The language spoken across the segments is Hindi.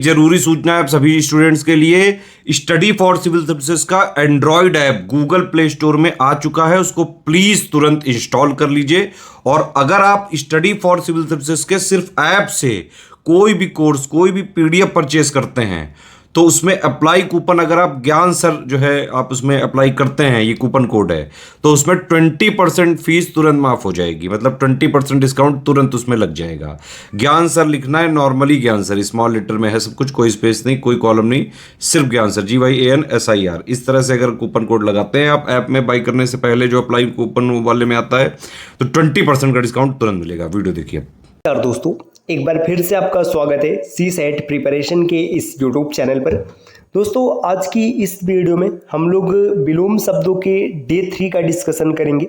जरूरी सूचना है आप सभी स्टूडेंट्स के लिए। स्टडी फॉर सिविल सर्विसेज का Android app Google play store में आ चुका है, उसको प्लीज तुरंत इंस्टॉल कर लीजिए। और अगर आप स्टडी फॉर सिविल सर्विसेज के सिर्फ ऐप से कोई भी कोर्स, कोई भी पीडीएफ परचेस करते हैं तो उसमें अप्लाई कूपन, अगर आप ज्ञान सर जो है आप उसमें अप्लाई करते हैं, ये कूपन कोड है, तो उसमें 20% फीस तुरंत माफ हो जाएगी। मतलब 20% डिस्काउंट तुरंत उसमें लग जाएगा। ज्ञान सर लिखना है, नॉर्मली ज्ञान सर, स्मॉल लेटर में है सब कुछ, कोई स्पेस नहीं, कोई कॉलम नहीं, सिर्फ ज्ञान सर, GYANSIR। इस तरह से अगर कूपन कोड लगाते हैं आप ऐप में बाई करने से पहले, जो अप्लाई कूपन वाले में आता है, तो 20% का डिस्काउंट तुरंत मिलेगा। वीडियो देखिए। दोस्तों एक बार फिर से आपका स्वागत है CSET प्रिपरेशन के इस YouTube चैनल पर। दोस्तों आज की इस वीडियो में हम लोग विलोम शब्दों के डे 3 का डिस्कशन करेंगे।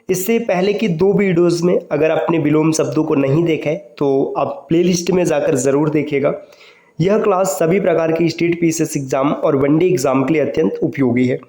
इससे पहले की 2 वीडियोस में अगर आपने विलोम शब्दों को नहीं देखा है तो आप प्लेलिस्ट में जाकर ज़रूर देखिएगा। यह क्लास सभी प्रकार के स्टेट PCS एग्जाम और वनडे एग्जाम के लिए अत्यंत उपयोगी है।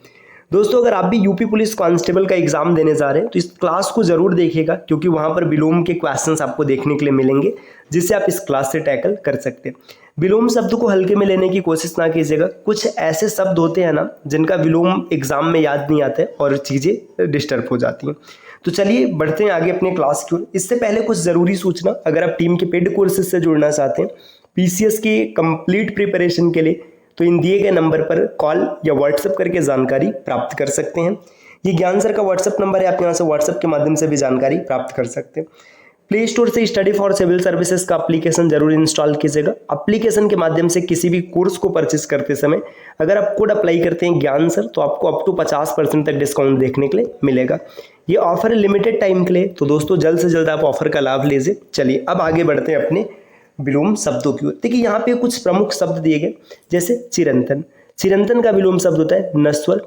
दोस्तों अगर आप भी यूपी पुलिस कांस्टेबल का एग्जाम देने जा रहे हैं तो इस क्लास को जरूर देखिएगा, क्योंकि वहां पर विलोम के क्वेश्चंस आपको देखने के लिए मिलेंगे जिससे आप इस क्लास से टैकल कर सकते हैं। विलोम शब्द को हल्के में लेने की कोशिश ना कीजिएगा। कुछ ऐसे शब्द होते हैं ना जिनका विलोम एग्जाम में याद नहीं आता है और चीज़ें डिस्टर्ब हो जाती हैं। तो चलिए बढ़ते हैं आगे अपने क्लास की ओर। इससे पहले कुछ ज़रूरी सूचना, अगर आप टीम के पेड कोर्सेज से जुड़ना चाहते हैं PCS की कंप्लीट प्रिपरेशन के लिए, तो इन दिए गए नंबर पर कॉल या व्हाट्सएप करके जानकारी प्राप्त कर सकते हैं। ये ज्ञान सर का व्हाट्सएप नंबर है, आप यहाँ से व्हाट्सएप के माध्यम से भी जानकारी प्राप्त कर सकते हैं। प्ले स्टोर से स्टडी फॉर सिविल सर्विसेज का एप्लीकेशन जरूर इंस्टॉल कीजिएगा। एप्लीकेशन के माध्यम से किसी भी कोर्स को परचेस करते समय अगर आप कोड अप्लाई करते हैं ज्ञान सर, तो आपको अप टू 50% तक डिस्काउंट देखने के लिए मिलेगा। ये ऑफर है लिमिटेड टाइम के लिए, तो दोस्तों जल्द से जल्द आप ऑफर का लाभ लीजिए। चलिए अब आगे बढ़ते हैं अपने विलोम शब्दों की ओर। देखिए यहाँ पे कुछ प्रमुख शब्द दिए गए, जैसे चिरंतन। चिरंतन का विलोम शब्द होता है नश्वर।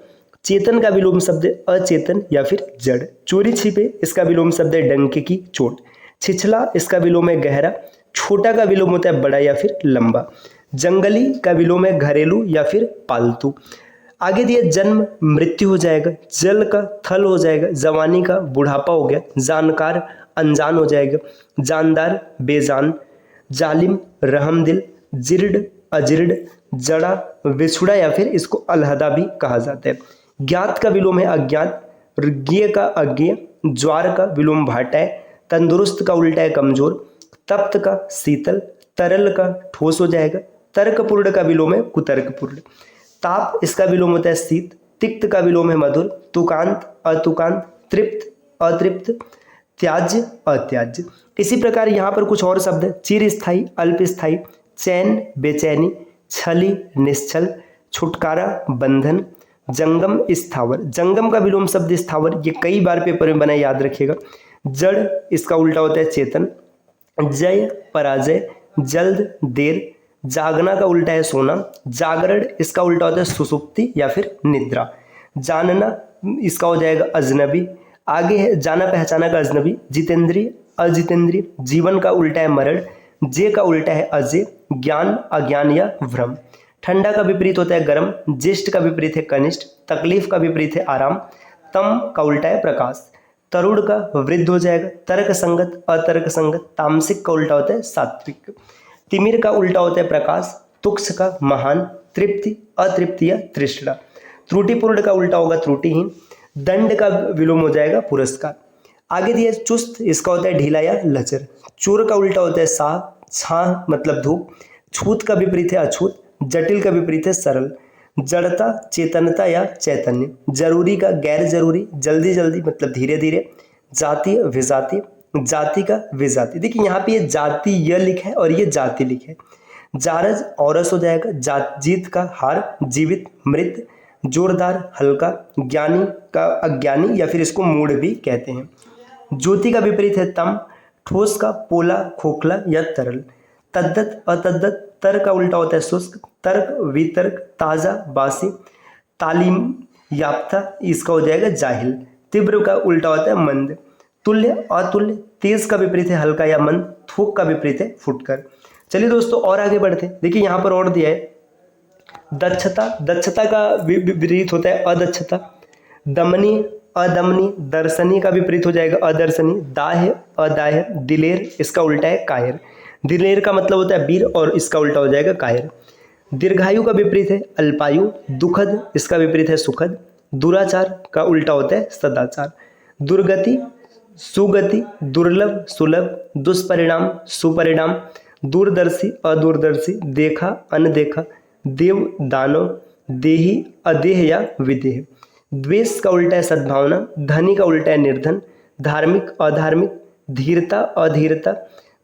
चेतन का विलोम शब्द है अचेतन या फिर जड़। चोरी छिपे, इसका विलोम शब्द है डंके की चोट। छिछला, इसका विलोम है गहरा। छोटा का विलोम होता है बड़ा या फिर लंबा। जंगली का विलोम है घरेलू या फिर पालतू। आगे दिया जन्म मृत्यु हो जाएगा, जल का थल हो जाएगा, जवानी का बुढ़ापा हो गया, जानकार अनजान हो जाएगा, जानदार बेजान, जालिम रहमदिल, जिर्ड अजिर्ड, जड़ा विछुड़ा या फिर इसको अलहदा भी कहा जाता है। ज्ञात का विलोम है अज्ञात। ज्ञेय का अज्ञेय। ज्वार का विलोम भाटा है। तंदुरुस्त का उल्टा है कमजोर। तप्त का शीतल। तरल का ठोस हो जाएगा। तर्कपूर्ण का विलोम है कुतर्कपूर्ण। ताप, इसका विलोम होता है शीत। तिक्त का विलोम है मधुर। तुकांत अतुकांत। तृप्त अतृप्त। त्याज्य अत्याज्य। इसी प्रकार यहाँ पर कुछ और शब्द है, चिरस्थायी अल्पस्थायी, चैन बेचैनी, छली निश्चल, छुटकारा बंधन, जंगम स्थावर। जंगम का विलोम शब्द स्थावर, ये कई बार पेपर में बना, याद रखिएगा। जड़, इसका उल्टा होता है चेतन। जय पराजय, जल्द देर, जागना का उल्टा है सोना। जागरण, इसका उल्टा होता है सुसुप्ति या फिर निद्रा। जानना, इसका हो जाएगा अजनबी। आगे है जाना पहचाना का अजनबी। जितेंद्रिय अजितेंद्रिय। जीवन का उल्टा है मरण। जे का उल्टा है अजय। ज्ञान अज्ञान या भ्रम। ठंडा का विपरीत होता है गर्म। ज्येष्ठ का विपरीत है कनिष्ठ। तकलीफ का विपरीत है आराम। तम का उल्टा है प्रकाश। तरुण का वृद्ध हो जाएगा। तर्क संगत अतर्क संगत। तामसिक का उल्टा होता है सात्विक। तिमिर का उल्टा होता है प्रकाश। तुक्ष का महान। तृप्ति अतृप्ति या तृष्णा। त्रुटिपूर्ण का उल्टा होगा त्रुटिहीन। दंड का विलोम हो जाएगा पुरस्कार। आगे दिया चुस्त, इसका होता है ढीला या लचर। चोर का उल्टा होता है साह। छाह मतलब धूप। छूत का विपरीत है अछूत। जटिल का विपरीत है सरल। जड़ता चेतनता या चैतन्य। जरूरी का गैर जरूरी। जल्दी जल्दी मतलब धीरे धीरे। जातीय विजातीय। जाति का विजाति। देखिए यहाँ पे ये जाति य लिखा है और ये जाति लिखा है। जारज औरस हो जाएगा। जीत का हार। जीवित मृत। जोरदार हल्का। ज्ञानी का अज्ञानी या फिर इसको मूढ़ भी कहते हैं। ज्योति का विपरीत है तम। ठोस का पोला खोखला या तरल। तद्दत अतद्दत। तर्क का उल्टा होता है शुष्क। तर्क वितर्क ताजा बासी। तालीम याफ्ता, इसका हो जाएगा जाहिल। तीव्र का उल्टा होता है मंद। तुल्य अतुल्य। तेज का विपरीत है हल्का या मंद। थूक का विपरीत है फुटकर। चलिए दोस्तों और आगे बढ़ते हैं। देखिए यहाँ पर और दिया है दक्षता। दक्षता का विपरीत होता है अदक्षता। दमनी अदमनी। दर्शनी का विपरीत हो जाएगा अदर्शनी। दाह अदाह। दिलेर, इसका उल्टा है कायर। दिलेर का मतलब होता है वीर और इसका उल्टा हो जाएगा कायर। दीर्घायु का विपरीत है अल्पायु। दुखद, इसका विपरीत है सुखद। दुराचार का उल्टा होता है सदाचार। दुर्गति, सुगति, दुर्लभ, सुलभ, दुष्परिणाम, सुपरिणाम, दूरदर्शी, अदूरदर्शी, देखा, अनदेखा, देव, दानव, देही, अदेह या विदेह। द्वेष का उल्टा है सद्भावना। धनी का उल्टा है निर्धन। धार्मिक, अधार्मिक, धीरता, अधीरता,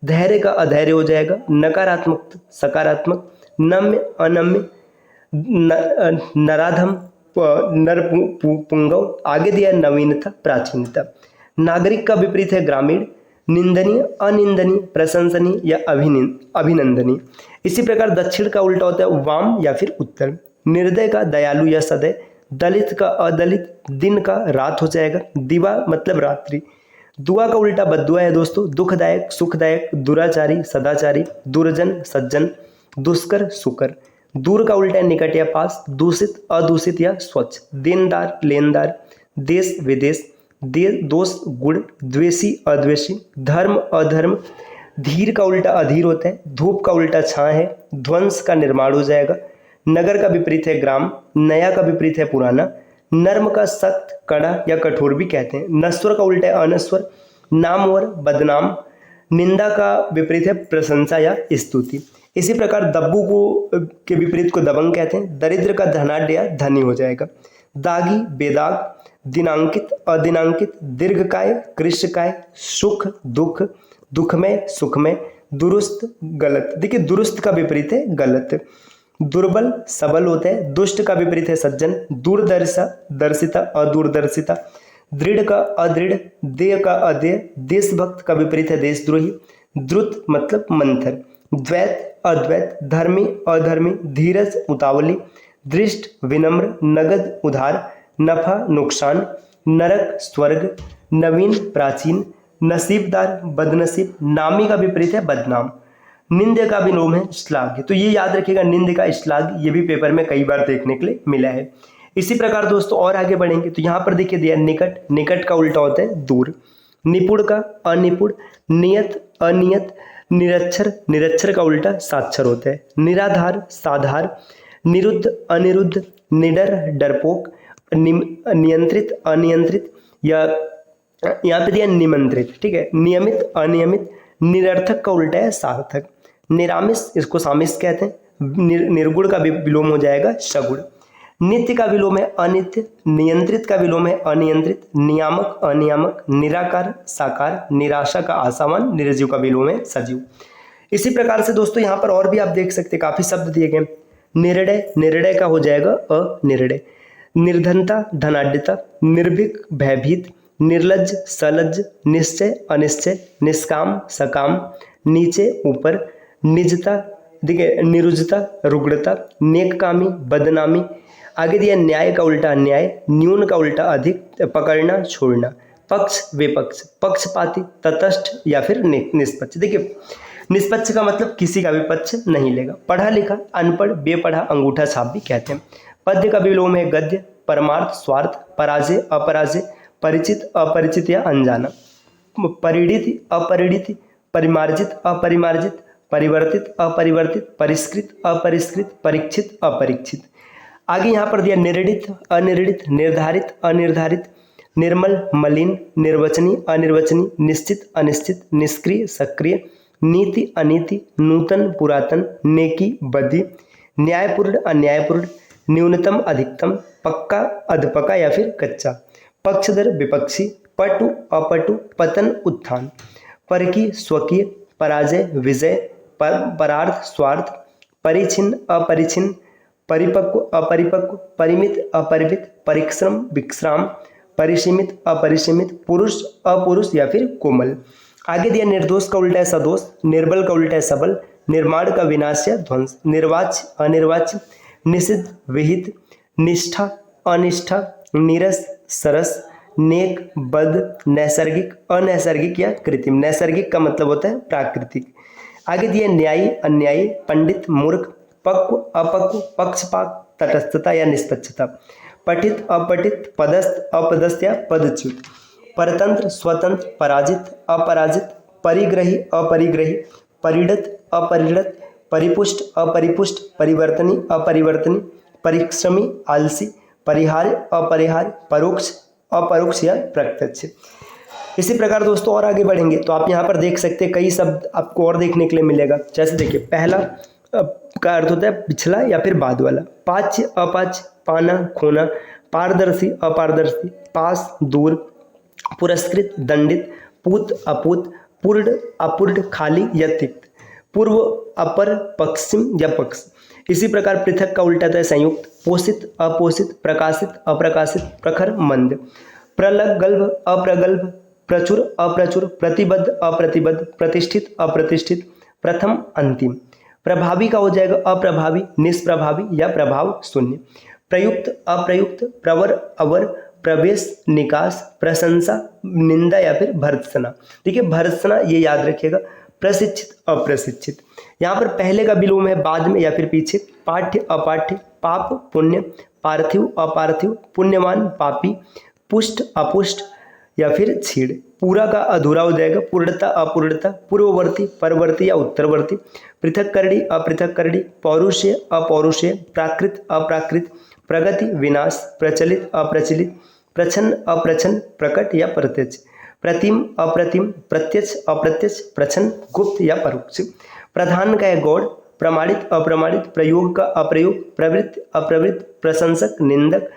धैर्य का अधैर्य हो जाएगा। नकारात्मक, सकारात्मक, नम्य, अनम्य, नराधम, नरपुंगव। आगे दिया नवीनता, प्राचीनता। नागरिक का विपरीत है ग्रामीण। निंदनीय, अनिंदनीय, प्रशंसनीय या अभिनंदनीय। इसी प्रकार दक्षिण का उल्टा होता है वाम या फिर उत्तर। निर्दय का दयालु या सदय। दलित का अदलित। दिन का रात हो जाएगा। दिवा मतलब रात्रि। दुआ का उल्टा बद्दुआ है दोस्तों। दुखदायक, सुखदायक, दुराचारी, सदाचारी, दुर्जन, सज्जन, दुष्कर, सुकर। दूर का उल्टा है निकट या पास। दूषित, अदूषित या स्वच्छ। देनदार, लेनदार, देश, विदेश, दोष, गुण, द्वेषी, अद्वेषी, धर्म, अधर्म। धीर का उल्टा अधीर होता है। धूप का उल्टा छां है। ध्वंस का निर्माण हो जाएगा। नगर का विपरीत है ग्राम। नया का विपरीत है पुराना। नर्म का सख्त, कड़ा या कठोर भी कहते हैं। नश्वर का उल्टा है अनश्वर। नामवर, बदनाम। निंदा का विपरीत है प्रशंसा या स्तुति। इसी प्रकार दब्बू को के विपरीत को दबंग कहते हैं। दरिद्र का धनाढ्य या धनी हो जाएगा। दागी, बेदाग, दिनांकित, अदिनांकित, दीर्घकाय, कृष्णकाय, सुख, दुख, दुखमय, सुखमय, दुरुस्त, गलत। देखिए दुरुस्त का विपरीत है गलत। दुर्बल, सबल होता है। दुष्ट का विपरीत है सज्जन। दूरदर्शा, दर्शिता, अदूरदर्शिता। दृढ़ का अदृढ़, देय का अदेय, देशभक्त का विपरीत है देशद्रोही। द्रुत मतलब मंथर। द्वैत, अद्वैत, धर्मी, अधर्मी, धीरज, उतावली, दृष्ट, विनम्र, नगद, उधार, नफा, नुकसान, नरक, स्वर्ग, नवीन, प्राचीन, नसीबदार, बदनसीब। नामी का विपरीत है बदनाम। निंद्य का विलोम है श्लाघ्य। तो ये याद रखिएगा, निंद्य का श्लाघ्य, ये भी पेपर में कई बार देखने के लिए मिला है। इसी प्रकार दोस्तों और आगे बढ़ेंगे तो यहाँ पर देखिए दिया निकट। निकट का उल्टा होता है दूर। निपुण का अनिपुण। नियत, अनियत, निरक्षर। निरक्षर का उल्टा साक्षर होता है। निराधार, साधार, निरुद्ध, अनिरुद्ध, निडर, डरपोक, नियंत्रित, अनियंत्रित, या यहाँ पे दिया निमंत्रित। ठीक है। नियमित, अनियमित, निरर्थक का उल्टा है सार्थक। निरामिष, इसको सामिष कहते हैं। निर्गुण का विलोम हो जाएगा सगुण। नित्य का विलोम है अनित्य। नियंत्रित का विलोम है अनियंत्रित। नियामक, अनियामक, निराकार, साकार, निराशा का आशावान, निर्जीव का विलोम है सजीव। इसी प्रकार से दोस्तों यहाँ पर और भी आप देख सकते हैं, काफी शब्द दिए गए। निर्णय, निर्णय का हो जाएगा अनिर्णय। निर्धनता, धनाढ्यता, निर्भीक, भयभीत, निर्लज्ज, सलज्ज, निश्चय, अनिश्चय, निष्काम, सकाम, नीचे, ऊपर, निजता, देखिए निरुजता, रुग्णता, नेककामी, बदनामी। आगे दिया न्याय का उल्टा अन्याय। न्यून का उल्टा अधिक, पकड़ना, छोड़ना। पक्ष, विपक्ष, पक्षपाती, तटस्थ या फिर निष्पक्ष। देखिए निष्पक्ष का मतलब किसी का भी पक्ष नहीं लेगा। पढ़ा लिखा, अनपढ़, बेपढ़ा, अंगूठा छाप भी कहते हैं। पद्य का विलोम है गद्य। परमार्थ, स्वार्थ, पराजय, अपराजय, परिचित, अपरिचित या अनजाना। परिणित, अपरिणित, परिमार्जित, अपरिमार्जित, परिवर्तित, अपरिवर्तित, परिष्कृत, अपरिष्कृत, परीक्षित, अपरीक्षित। आगे यहाँ पर दिया निर्णित, अनिर्णित, निर्धारित, अनिर्धारित, निर्मल, मलिन, निर्वचनीय, अनिर्वचनीय, निश्चित, अनिश्चित, निष्क्रिय, सक्रिय, नीति, अनीति, नूतन, पुरातन, नेकी, बदी, न्यायपूर्ण, अन्यायपूर्ण, न्यूनतम, अधिकतम, पक्का, अधपक्का या फिर कच्चा, पक्षधर, विपक्षी, पटु, अपटु, पतन, उत्थान, परकी, स्वकीय, पराजय, विजय, परार्थ, स्वार्थ, परिचिन्न, अपरिचिन्न, परिपक्व, अपरिपक्व, परिमित, अपरिमित, परिश्रम, विश्राम, परिसीमित, अपरिसीमित, पुरुष, अपुरुष या फिर कोमल। आगे दिया निर्दोष का उल्टा है सदोष। निर्बल का उल्टा है सबल। निर्माण का विनाश या ध्वंस। निर्वाच्य, अनिर्वाच्य, निषिद्ध, विहित, निष्ठा, अनिष्ठा, नीरस, सरस, नेक, बद, नैसर्गिक, अनैसर्गिक या कृत्रिम। नैसर्गिक का मतलब होता है प्राकृतिक। आगे दिया न्यायी, अन्यायी, पंडित, मूर्ख, पक्व, अपक्व, पक्षपात, तटस्थता या निष्पक्षता, पठित, अपठित, पदस्थ, अपदस्थ या पदच्युत, परतंत्र, स्वतंत्र, पराजित, अपराजित, परिग्रही, अपरिग्रही, परिणत, अपरिणत, परिपुष्ट, अपरिपुष्ट, परिवर्तनी, अपरिवर्तनी, परिश्रमी, आलसी, परिहार्य, अपरिहार्य, परोक्ष, अपरोक्ष या प्रत्यक्ष। इसी प्रकार दोस्तों और आगे बढ़ेंगे तो आप यहाँ पर देख सकते हैं कई शब्द आपको और देखने के लिए मिलेगा। जैसे देखिए पहला का अर्थ होता है पिछला या फिर बाद वाला। पाच्य, अपाच्य, पाना, खोना, पारदर्शी, अपारदर्शी, पास, दूर, पुरस्कृत, दंडित, पूत, अपूत, पूर्ण, अपूर्ण, खाली या तिक्त, पूर्व, अपर, पश्चिम या पक्ष। इसी प्रकार पृथक का उल्टा है संयुक्त, पोषित, अपोषित, प्रकाशित, अप्रकाशित, प्रखर, मंद, प्रगल्भ, अप्रगल्भ, प्रचुर, अप्रचुर, प्रतिबद्ध, अप्रतिबद्ध, प्रतिष्ठित, अप्रतिष्ठित, प्रथम, अंतिम। प्रभावी का हो जाएगा अप्रभावी, निष्प्रभावी या प्रभाव शून्य, प्रयुक्त, अप्रयुक्त, प्रवर, अवर, प्रवेश, निकास, प्रशंसा, निंदा या फिर भर्त्सना। देखिए भर्त्सना ये याद रखिएगा, प्रशिक्षित, अप्रशिक्षित। यहाँ पर पहले का विलोम है बाद में या फिर पीछे। पाठ्य, अपाठ्य, पाप, पुण्य, पार्थिव, अपार्थिव, पुण्यवान, पापी, पुष्ट, अपुष्ट या फिर छीड़। पूरा का अधूरा हो जाएगा, पूर्णता, अपूर्णता, पूर्ववर्ती, परवर्ती या उत्तरवर्ती, पृथक करणी, अपृथक करणी, पौरुषेय, अपौरुषेय, प्राकृत, अप्राकृत, प्रगति, विनाश, प्रचलित, अप्रचलित, प्रच्छन्न, अप्रच्छन्न, प्रकट या प्रत्यक्ष, प्रतिम, अप्रतिम, प्रत्यक्ष, अप्रत्यक्ष, प्रच्छन्न, गुप्त या परोक्ष। प्रधान का है गौड़, प्रमाणित, अप्रमाणित, प्रयोग का अप्रयोग, प्रवृत्त, अप्रवृत्त, प्रशंसक, निंदक,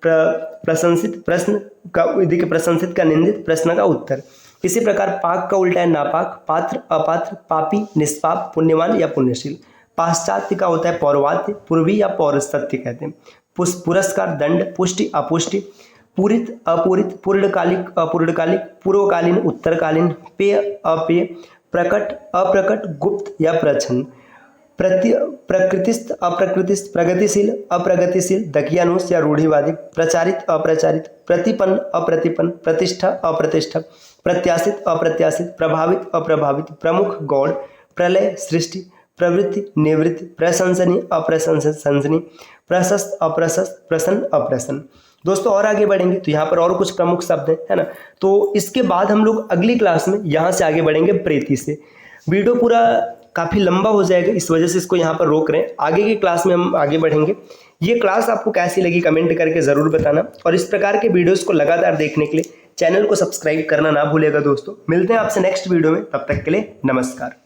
प्रशंसित, प्रश्न का देखिए प्रशंसित का निंदित, प्रश्न का उत्तर। इसी प्रकार पाक का उल्टा है नापाक, पात्र, अपात्र, पापी, निष्पाप, पुण्यवान या पुण्यशील। पाश्चात्य का होता है पौर्वात्य, पूर्वी या पौरस्त्य कहते हैं। पुरस्कार, दंड, पुष्टि, अपुष्टि, पूरित, अपूरित, पूर्णकालिक, अपूर्णकालिक, पूर्वकालीन, उत्तरकालीन, पेय, अपेय, प्रकट, अप्रकट, गुप्त या प्रच्छन्न, प्रकृतिस्थ, अप्रकृतिस्थ, प्रगतिशील, अप्रगतिशील, दकियानुस या रूढ़िवादी, प्रचारित, अप्रचारित, प्रतिपन्न, अप्रतिपन्न, प्रतिष्ठा, अप्रतिष्ठा, प्रत्याशित, अप्रत्याशित, प्रभावित, अप्रभावित, प्रमुख, गौड़, प्रलय, सृष्टि, प्रवृत्ति, निवृत्ति, प्रशंसनीय, अप्रशंसनीय, प्रशस्त, अप्रशस्त, प्रसन्न, अप्रसन्न। दोस्तों और आगे बढ़ेंगे तो यहाँ पर और कुछ प्रमुख शब्द हैं, है ना। तो इसके बाद हम लोग अगली क्लास में यहाँ से आगे बढ़ेंगे प्रेती से। वीडियो पूरा काफ़ी लंबा हो जाएगा, इस वजह से इसको यहाँ पर रोक रहे हैं। आगे की क्लास में हम आगे बढ़ेंगे। ये क्लास आपको कैसी लगी कमेंट करके ज़रूर बताना, और इस प्रकार के वीडियोस को लगातार देखने के लिए चैनल को सब्सक्राइब करना ना भूलेगा दोस्तों। मिलते हैं आपसे नेक्स्ट वीडियो में, तब तक के लिए नमस्कार।